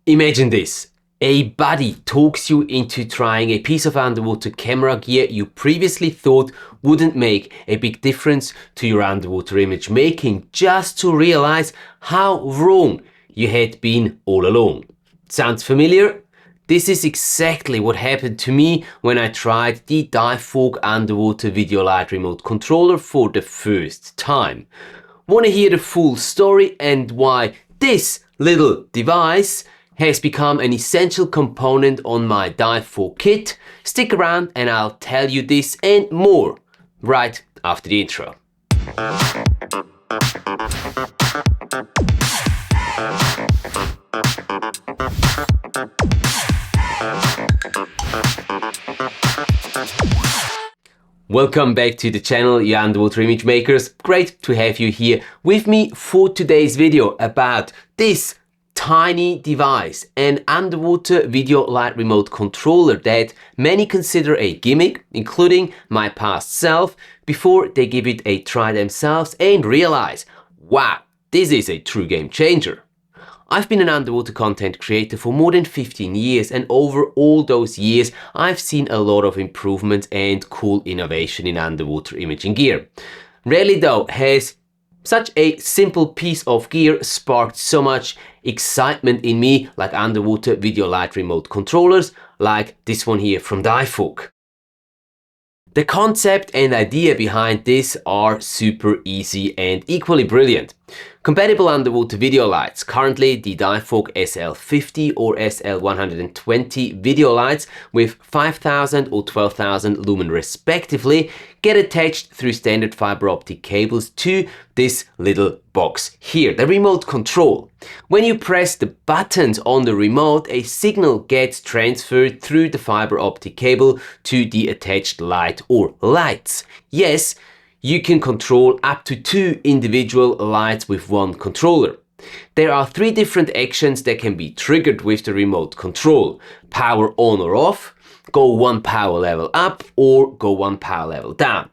Imagine this. A buddy talks you into trying a piece of underwater camera gear you previously thought wouldn't make a big difference to your underwater image making, just to realize how wrong you had been all along. Sounds familiar? This is exactly what happened to me when I tried the Divevolk underwater video light remote controller for the first time. Want to hear the full story and why this little device has become an essential component on my Divevolk kit? Stick around and I'll tell you this and more right after the intro. Welcome back to the channel, you underwater image makers. Great to have you here with me for today's video about this tiny device, an underwater video light remote controller that many consider a gimmick, including my past self, before they give it a try themselves and realize, wow, this is a true game changer. I've been an underwater content creator for more than 15 years, and over all those years I've seen a lot of improvements and cool innovation in underwater imaging gear. Rarely though has such a simple piece of gear sparked so much excitement in me like underwater video light remote controllers like this one here from Divevolk. The concept and idea behind this are super easy and equally brilliant. Compatible underwater video lights, currently the Divevolk SL50 or SL120 video lights with 5000 or 12,000 lumen respectively, get attached through standard fiber optic cables to this little box here, the remote control. When you press the buttons on the remote, a signal gets transferred through the fiber optic cable to the attached light or lights. Yes, you can control up to 2 individual lights with one controller. There are 3 different actions that can be triggered with the remote control: power on or off, go 1 power level up, or go 1 power level down.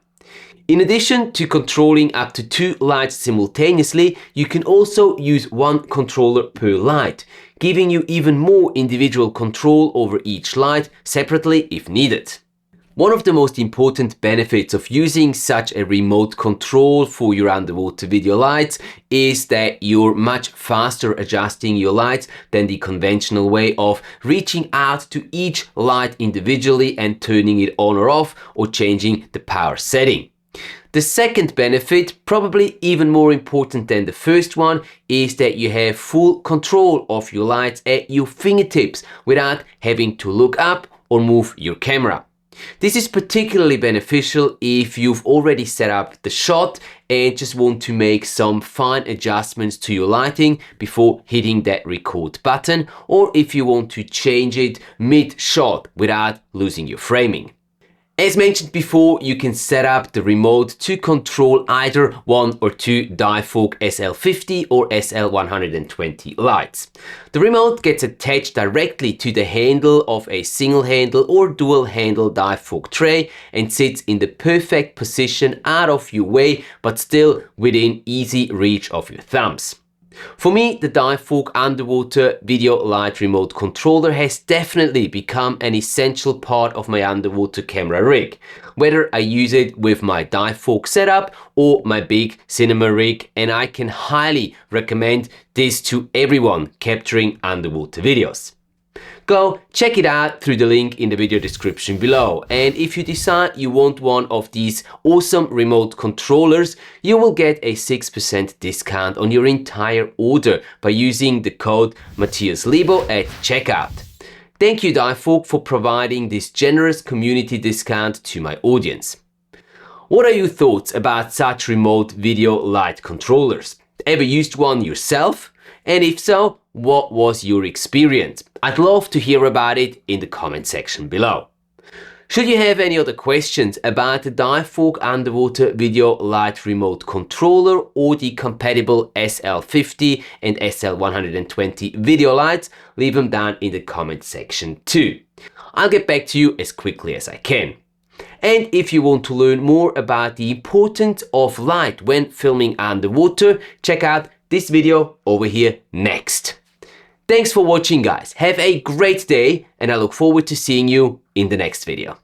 In addition to controlling up to 2 lights simultaneously, you can also use 1 controller per light, giving you even more individual control over each light separately if needed. One of the most important benefits of using such a remote control for your underwater video lights is that you're much faster adjusting your lights than the conventional way of reaching out to each light individually and turning it on or off or changing the power setting. The second benefit, probably even more important than the first one, is that you have full control of your lights at your fingertips without having to look up or move your camera. This is particularly beneficial if you've already set up the shot and just want to make some fine adjustments to your lighting before hitting that record button, or if you want to change it mid-shot without losing your framing. As mentioned before, you can set up the remote to control either 1 or 2 Divevolk SL50 or SL120 lights. The remote gets attached directly to the handle of a single handle or dual handle Divevolk tray and sits in the perfect position out of your way but still within easy reach of your thumbs. For me, the Divevolk underwater video light remote controller has definitely become an essential part of my underwater camera rig, whether I use it with my Divevolk setup or my big cinema rig, and I can highly recommend this to everyone capturing underwater videos. Go check it out through the link in the video description below, and if you decide you want one of these awesome remote controllers, you will get a 6% discount on your entire order by using the code Matthias Lebo at checkout. Thank you Divevolk for providing this generous community discount to my audience. What are your thoughts about such remote video light controllers? Ever used one yourself? And if so, what was your experience? I'd love to hear about it in the comment section below. Should you have any other questions about the Divevolk underwater video light remote controller or the compatible SL50 and SL120 video lights, leave them down in the comment section too. I'll get back to you as quickly as I can. And if you want to learn more about the importance of light when filming underwater, check out this video over here next. Thanks for watching, guys. Have a great day, and I look forward to seeing you in the next video.